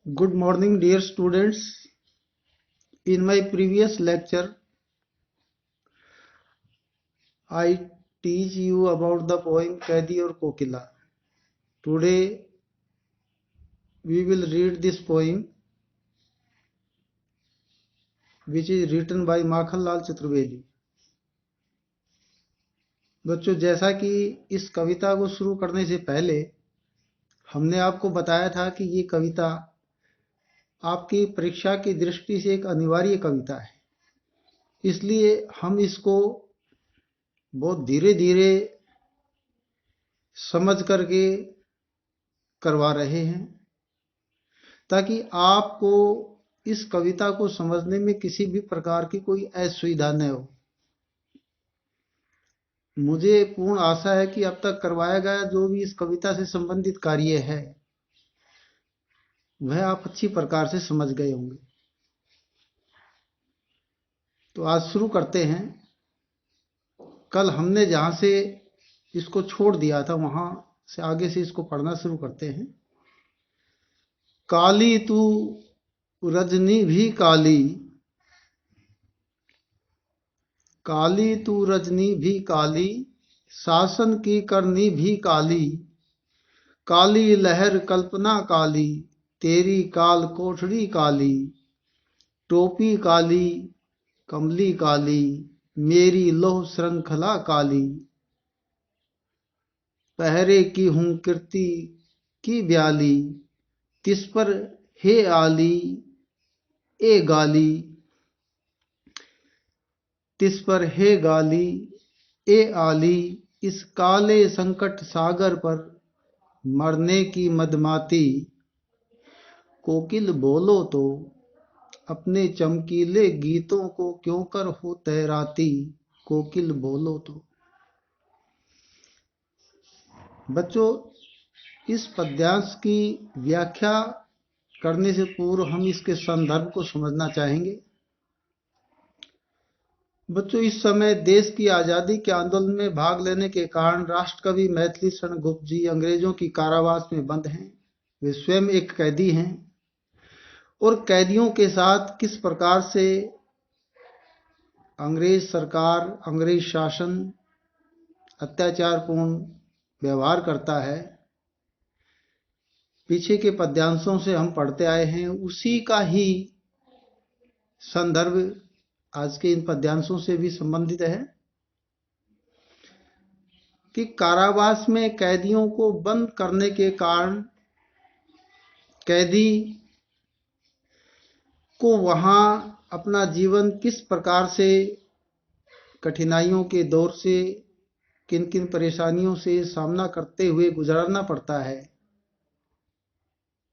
Good morning, dear students. In my previous lecture, I teach you about the poem Kaidi aur Kokila. Today, we will read this poem, which is written by Makhan Lal Chaturvedi. बच्चों, जैसा कि इस कविता को शुरू करने से पहले हमने आपको बताया था कि ये कविता आपकी परीक्षा की दृष्टि से एक अनिवार्य कविता है, इसलिए हम इसको बहुत धीरे धीरे समझ करके करवा रहे हैं, ताकि आपको इस कविता को समझने में किसी भी प्रकार की कोई असुविधा न हो। मुझे पूर्ण आशा है कि अब तक करवाया गया जो भी इस कविता से संबंधित कार्य है वह आप अच्छी प्रकार से समझ गए होंगे। तो आज शुरू करते हैं। कल हमने जहां से इसको छोड़ दिया था वहां से आगे से इसको पढ़ना शुरू करते हैं। काली तू रजनी भी काली, काली तू रजनी भी काली, शासन की करनी भी काली, काली लहर कल्पना काली, तेरी काल कोठड़ी काली, टोपी काली कमली काली, मेरी लोह श्रृंखला काली, पहरे की हूं कीर्ति की ब्याली, तिस पर हे आली ए गाली, तिस पर हे गाली ए आली, इस काले संकट सागर पर मरने की मदमाती, कोकिल बोलो तो अपने चमकीले गीतों को क्यों कर हो तैराती, कोकिल बोलो तो। बच्चों, इस पद्यांश की व्याख्या करने से पूर्व हम इसके संदर्भ को समझना चाहेंगे। बच्चों, इस समय देश की आजादी के आंदोलन में भाग लेने के कारण राष्ट्रकवि मैथिली शरण गुप्त जी अंग्रेजों की कारावास में बंद हैं। वे स्वयं एक कैदी हैं और कैदियों के साथ किस प्रकार से अंग्रेज सरकार, अंग्रेज शासन अत्याचारपूर्ण व्यवहार करता है, पीछे के पद्यांशों से हम पढ़ते आए हैं। उसी का ही संदर्भ आज के इन पद्यांशों से भी संबंधित है कि कारावास में कैदियों को बंद करने के कारण कैदी को वहां अपना जीवन किस प्रकार से कठिनाइयों के दौर से किन किन परेशानियों से सामना करते हुए गुजारना पड़ता है।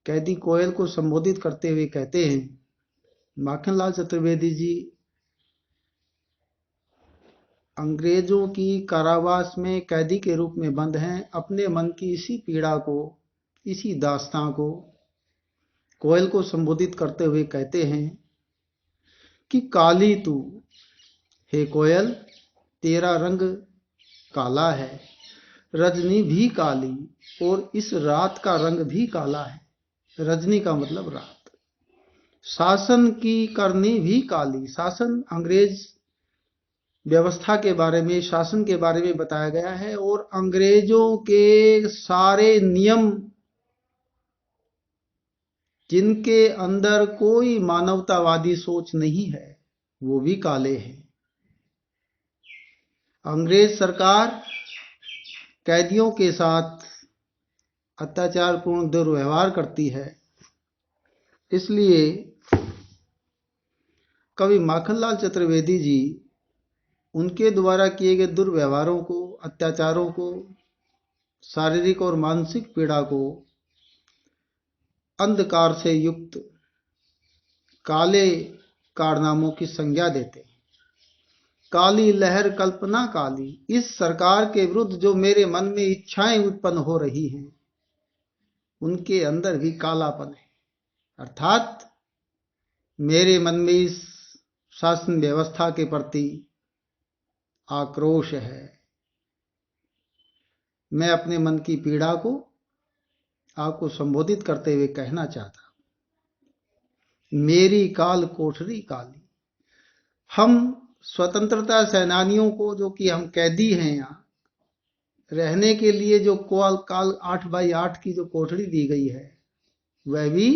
कैदी कोयल को संबोधित करते हुए कहते हैं, माखनलाल चतुर्वेदी जी अंग्रेजों की कारावास में कैदी के रूप में बंद हैं। अपने मन की इसी पीड़ा को, इसी दास्तां को कोयल को संबोधित करते हुए कहते हैं कि काली तू, हे कोयल तेरा रंग काला है, रजनी भी काली और इस रात का रंग भी काला है। रजनी का मतलब रात। शासन की करनी भी काली, शासन अंग्रेज व्यवस्था के बारे में, शासन के बारे में बताया गया है और अंग्रेजों के सारे नियम जिनके अंदर कोई मानवतावादी सोच नहीं है वो भी काले हैं। अंग्रेज सरकार कैदियों के साथ अत्याचारपूर्ण दुर्व्यवहार करती है, इसलिए कवि माखनलाल चतुर्वेदी जी उनके द्वारा किए गए दुर्व्यवहारों को, अत्याचारों को, शारीरिक और मानसिक पीड़ा को अंधकार से युक्त काले कारनामों की संज्ञा देते हैं। काली लहर कल्पना काली, इस सरकार के विरुद्ध जो मेरे मन में इच्छाएं उत्पन्न हो रही हैं उनके अंदर भी कालापन है, अर्थात मेरे मन में इस शासन व्यवस्था के प्रति आक्रोश है। मैं अपने मन की पीड़ा को आपको संबोधित करते हुए कहना चाहता हूं। मेरी काल कोठरी काली। हम स्वतंत्रता सेनानियों को, जो कि हम कैदी हैं, यहाँ रहने के लिए जो काल 8x8 की जो कोठरी दी गई है, वह भी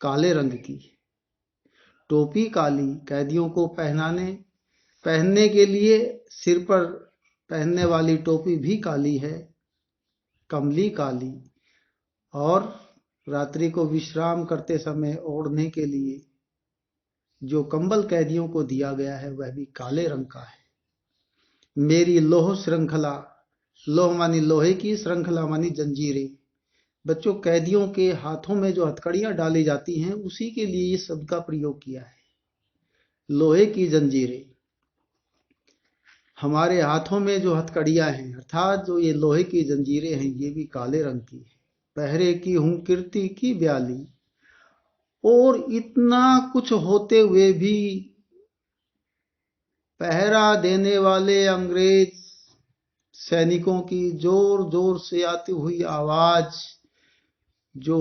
काले रंग की है। टोपी काली, कैदियों को पहनने के लिए सिर पर पहनने वाली टोपी भी काली है, कमली काली। और रात्रि को विश्राम करते समय ओढ़ने के लिए जो कंबल कैदियों को दिया गया है, वह भी काले रंग का है। मेरी लोह श्रृंखला, लोह मानी लोहे की, श्रृंखला मानी जंजीरें। बच्चों, कैदियों के हाथों में जो हथकड़ियां डाली जाती हैं, उसी के लिए इस शब्द का प्रयोग किया है, लोहे की जंजीरें। हमारे हाथों में जो हथकड़ियां हैं, अर्थात जो ये लोहे की जंजीरें हैं, ये भी काले रंग की है। पहरे की हूं कीर्ति की ब्याली। और इतना कुछ होते हुए भी पहरा देने वाले अंग्रेज सैनिकों की जोर जोर से आती हुई आवाज, जो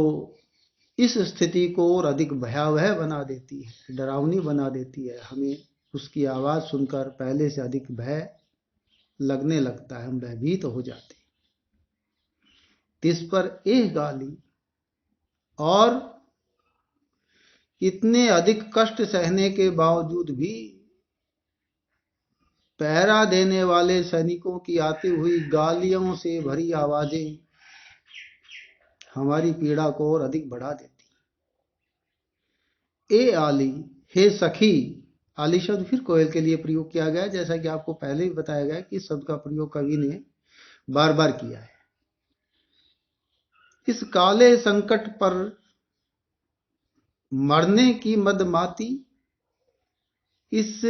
इस स्थिति को और अधिक भयावह बना देती है, डरावनी बना देती है। हमें उसकी आवाज सुनकर पहले से अधिक भय लगने लगता है, हम भयभीत हो जाते हैं। तिस पर एह गाली। और इतने अधिक कष्ट सहने के बावजूद भी पहरा देने वाले सैनिकों की आती हुई गालियों से भरी आवाजें हमारी पीड़ा को और अधिक बढ़ा देती। ए आली, हे सखी। आली शब्द फिर कोयल के लिए प्रयोग किया गया, जैसा कि आपको पहले ही बताया गया कि इस शब्द का प्रयोग कवि ने बार बार किया है। इस काले संकट पर मरने की मदमाती, इस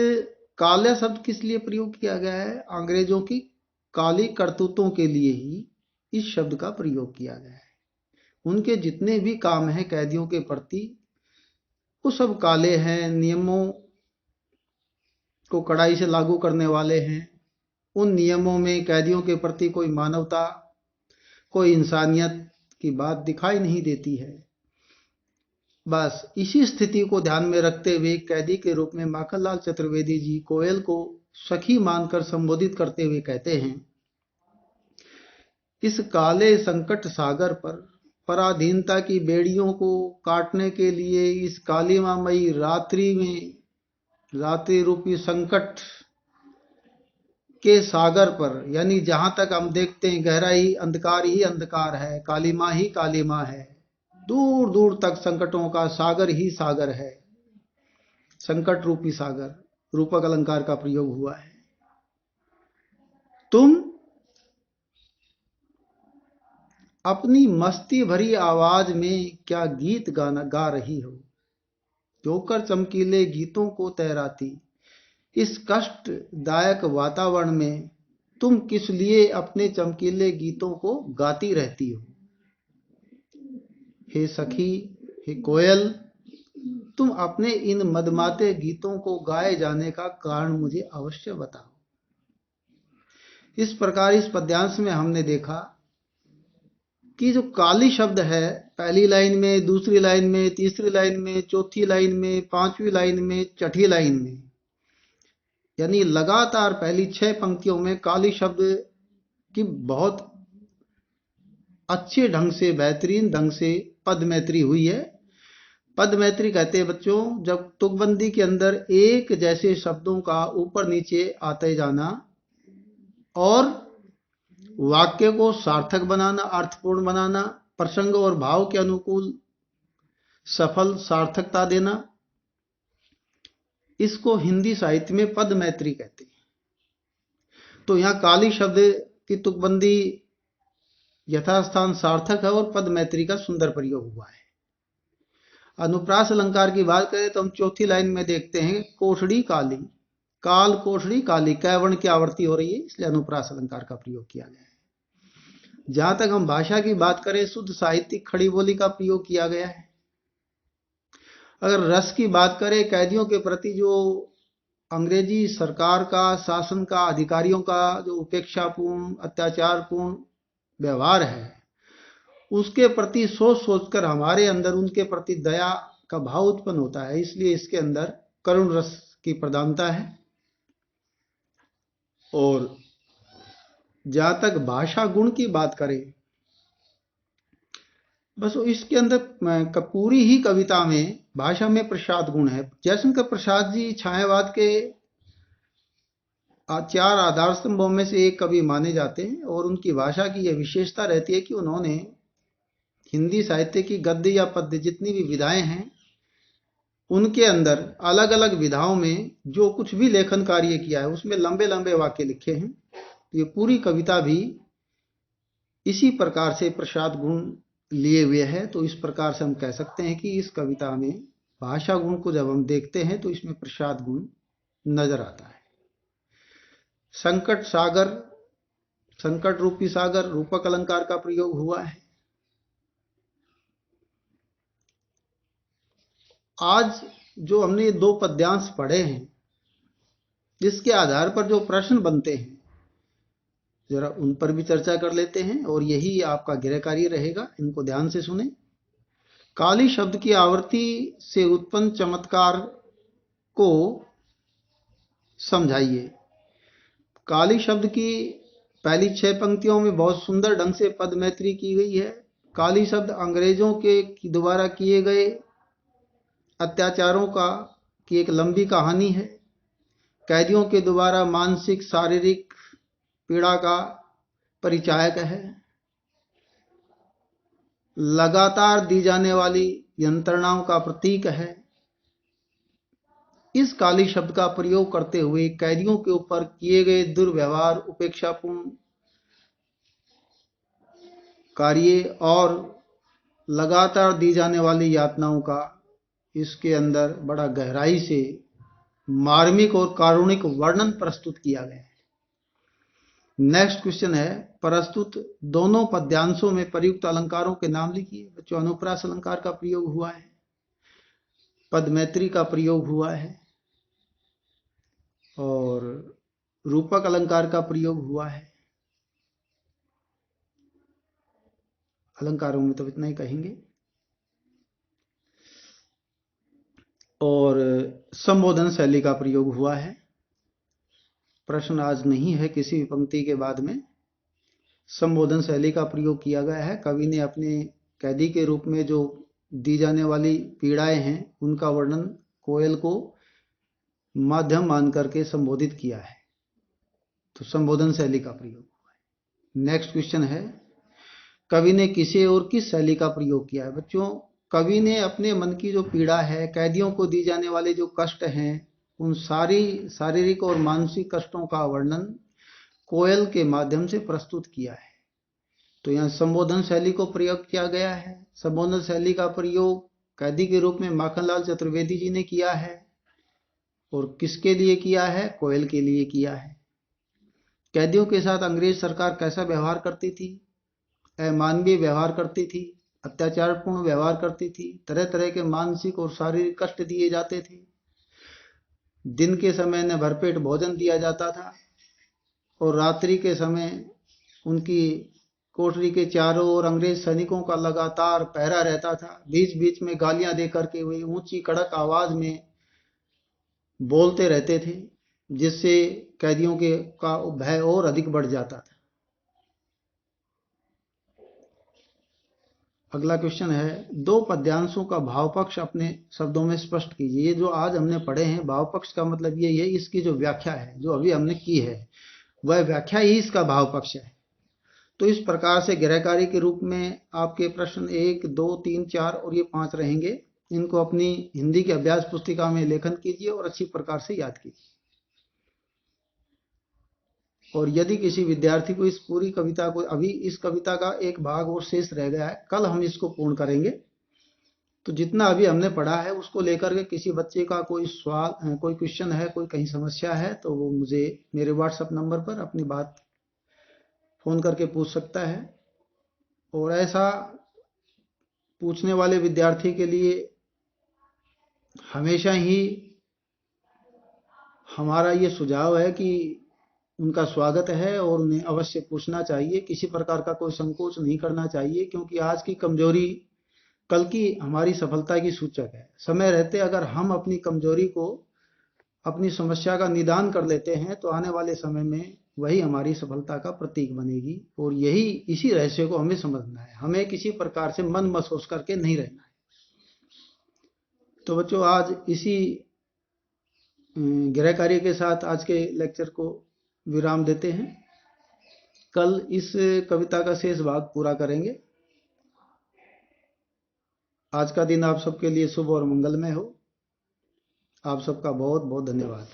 काले शब्द किस लिए प्रयोग किया गया है? अंग्रेजों की काली करतूतों के लिए ही इस शब्द का प्रयोग किया गया है। उनके जितने भी काम हैं कैदियों के प्रति, वो सब काले हैं, नियमों को कड़ाई से लागू करने वाले हैं। उन नियमों में कैदियों के प्रति कोई मानवता, कोई इंसानियत की बात दिखाई नहीं देती है। बस इसी स्थिति को ध्यान में रखते हुए कैदी के रूप में माखनलाल चतुर्वेदी जी कोयल को सखी मानकर संबोधित करते हुए कहते हैं, इस काले संकट सागर पर पराधीनता की बेड़ियों को काटने के लिए इस कालिमामयी रात्रि में, रात्रि रूपी संकट के सागर पर, यानी जहां तक हम देखते हैं गहरा ही अंधकार है, कालिमा ही कालिमा है, दूर दूर तक संकटों का सागर ही सागर है, संकट रूपी सागर, रूपक अलंकार का प्रयोग हुआ है। तुम अपनी मस्ती भरी आवाज में क्या गीत गा रही हो, जोकर चमकीले गीतों को तैराती इस कष्टदायक वातावरण में तुम किस लिए अपने चमकीले गीतों को गाती रहती हो? हे सखी, हे कोयल, तुम अपने इन मदमाते गीतों को गाए जाने का कारण मुझे अवश्य बताओ। इस प्रकार इस पद्यांश में हमने देखा कि जो काली शब्द है, पहली लाइन में, दूसरी लाइन में, तीसरी लाइन में, चौथी लाइन में, पांचवी लाइन में, छठी लाइन में, यानी लगातार पहली 6 पंक्तियों में काली शब्द की बहुत अच्छे ढंग से, बेहतरीन ढंग से पद मैत्री हुई है। पद मैत्री कहते हैं बच्चों, जब तुकबंदी के अंदर एक जैसे शब्दों का ऊपर नीचे आते जाना और वाक्य को सार्थक बनाना, अर्थपूर्ण बनाना, प्रसंग और भाव के अनुकूल सफल सार्थकता देना, इसको हिंदी साहित्य में पद मैत्री कहते हैं। तो यहां काली शब्द की तुकबंदी यथास्थान सार्थक है और पद मैत्री का सुंदर प्रयोग हुआ है। अनुप्रास अलंकार की बात करें तो हम चौथी लाइन में देखते हैं, कोठड़ी काली, काल कोठड़ी काली, कैवर्ण की आवर्ती हो रही है, इसलिए अनुप्रास अलंकार का प्रयोग किया गया है। जहां तक हम भाषा की बात करें, शुद्ध साहित्यिक खड़ी बोली का प्रयोग किया गया है। अगर रस की बात करें, कैदियों के प्रति जो अंग्रेजी सरकार का, शासन का, अधिकारियों का जो उपेक्षापूर्ण, अत्याचारपूर्ण व्यवहार है, उसके प्रति सोच सोचकर हमारे अंदर उनके प्रति दया का भाव उत्पन्न होता है, इसलिए इसके अंदर करुण रस की प्रधानता है। और जहां तक भाषा गुण की बात करें, बस इसके अंदर पूरी ही कविता में भाषा में प्रसाद गुण है। जयशंकर प्रसाद जी छायावाद के 4 आधार स्तंभों में से एक कवि माने जाते हैं, और उनकी भाषा की यह विशेषता रहती है कि उन्होंने हिंदी साहित्य की गद्य या पद्य जितनी भी विधाएं हैं, उनके अंदर अलग अलग विधाओं में जो कुछ भी लेखन कार्य किया है उसमें लंबे लंबे वाक्य लिखे हैं। ये पूरी कविता भी इसी प्रकार से प्रसाद गुण लिए हुए है। तो इस प्रकार से हम कह सकते हैं कि इस कविता में भाषा गुण को जब हम देखते हैं तो इसमें प्रसाद गुण नजर आता है। संकट सागर, संकट रूपी सागर, रूपक अलंकार का प्रयोग हुआ है। आज जो हमने 2 पद्यांश पढ़े हैं, जिसके आधार पर जो प्रश्न बनते हैं, जरा उन पर भी चर्चा कर लेते हैं, और यही आपका गृह कार्य रहेगा। इनको ध्यान से सुने। काली शब्द की आवृत्ति से उत्पन्न चमत्कार को समझाइए। काली शब्द की पहली 6 पंक्तियों में बहुत सुंदर ढंग से पद मैत्री की गई है। काली शब्द अंग्रेजों के द्वारा किए गए अत्याचारों की एक लंबी कहानी है। कैदियों के द्वारा मानसिक शारीरिक पीड़ा का परिचायक है। लगातार दी जाने वाली यंत्रणाओं का प्रतीक है। इस काली शब्द का प्रयोग करते हुए कैदियों के ऊपर किए गए दुर्व्यवहार, उपेक्षापूर्ण कार्य और लगातार दी जाने वाली यातनाओं का इसके अंदर बड़ा गहराई से मार्मिक और कारुणिक वर्णन प्रस्तुत किया गया है। नेक्स्ट क्वेश्चन है, प्रस्तुत दोनों पद्यांशों में प्रयुक्त अलंकारों के नाम लिखिए। बच्चों, अनुप्रास अलंकार का प्रयोग हुआ है, पद मैत्री का प्रयोग हुआ है, और रूपक अलंकार का प्रयोग हुआ है। अलंकारों में तो इतना ही कहेंगे। और संबोधन शैली का प्रयोग हुआ है। प्रश्न आज नहीं है किसी भी पंक्ति के बाद में। संबोधन शैली का प्रयोग किया गया है। कवि ने अपने कैदी के रूप में जो दी जाने वाली पीड़ाएं हैं उनका वर्णन कोयल को माध्यम मान करके संबोधित किया है, तो संबोधन शैली का प्रयोग हुआ है। नेक्स्ट क्वेश्चन है, कवि ने किसे और किस शैली का प्रयोग किया है। बच्चों, कवि ने अपने मन की जो पीड़ा है, कैदियों को दी जाने वाले जो कष्ट हैं, उन सारी शारीरिक और मानसिक कष्टों का वर्णन कोयल के माध्यम से प्रस्तुत किया है। तो यहाँ संबोधन शैली को प्रयोग किया गया है। संबोधन शैली का प्रयोग कैदी के रूप में माखनलाल चतुर्वेदी जी ने किया है, और किसके लिए किया है? कोयल के लिए किया है। कैदियों के साथ अंग्रेज सरकार कैसा व्यवहार करती थी? अमानवीय व्यवहार करती थी, अत्याचारपूर्ण व्यवहार करती थी, तरह तरह के मानसिक और शारीरिक कष्ट दिए जाते थे। दिन के समय न भरपेट भोजन दिया जाता था, और रात्रि के समय उनकी कोठरी के चारों ओर अंग्रेज सैनिकों का लगातार पहरा रहता था। बीच बीच में गालियां दे करके वे ऊंची कड़क आवाज में बोलते रहते थे, जिससे कैदियों के का भय और अधिक बढ़ जाता था। अगला क्वेश्चन है, 2 पद्यांशों का भाव पक्ष अपने शब्दों में स्पष्ट कीजिए। ये जो आज हमने पढ़े हैं, भाव पक्ष का मतलब ये है, इसकी जो व्याख्या है जो अभी हमने की है, वह व्याख्या ही इसका भाव पक्ष है। तो इस प्रकार से गृहकार्य के रूप में आपके प्रश्न 1, 2, 3, 4 और ये 5 रहेंगे। इनको अपनी हिंदी की अभ्यास पुस्तिका में लेखन कीजिए और अच्छी प्रकार से याद कीजिए। और यदि किसी विद्यार्थी को इस पूरी कविता को, अभी इस कविता का एक भाग और शेष रह गया है, कल हम इसको पूर्ण करेंगे, तो जितना अभी हमने पढ़ा है उसको लेकर के किसी बच्चे का कोई सवाल, कोई क्वेश्चन है, कोई कहीं समस्या है, तो वो मुझे मेरे व्हाट्सएप नंबर पर अपनी बात फोन करके पूछ सकता है। और ऐसा पूछने वाले विद्यार्थी के लिए हमेशा ही हमारा ये सुझाव है कि उनका स्वागत है और उन्हें अवश्य पूछना चाहिए। किसी प्रकार का कोई संकोच नहीं करना चाहिए, क्योंकि आज की कमजोरी कल की हमारी सफलता की सूचक है। समय रहते अगर हम अपनी कमजोरी को, अपनी समस्या का निदान कर लेते हैं तो आने वाले समय में वही हमारी सफलता का प्रतीक बनेगी। और यही, इसी रहस्य को हमें समझना है। हमें किसी प्रकार से मन महसूस करके नहीं रहना है। तो बच्चों, आज इसी गृह कार्य के साथ आज के लेक्चर को विराम देते हैं। कल इस कविता का शेष भाग पूरा करेंगे। आज का दिन आप सबके लिए शुभ और मंगलमय हो। आप सबका बहुत बहुत धन्यवाद।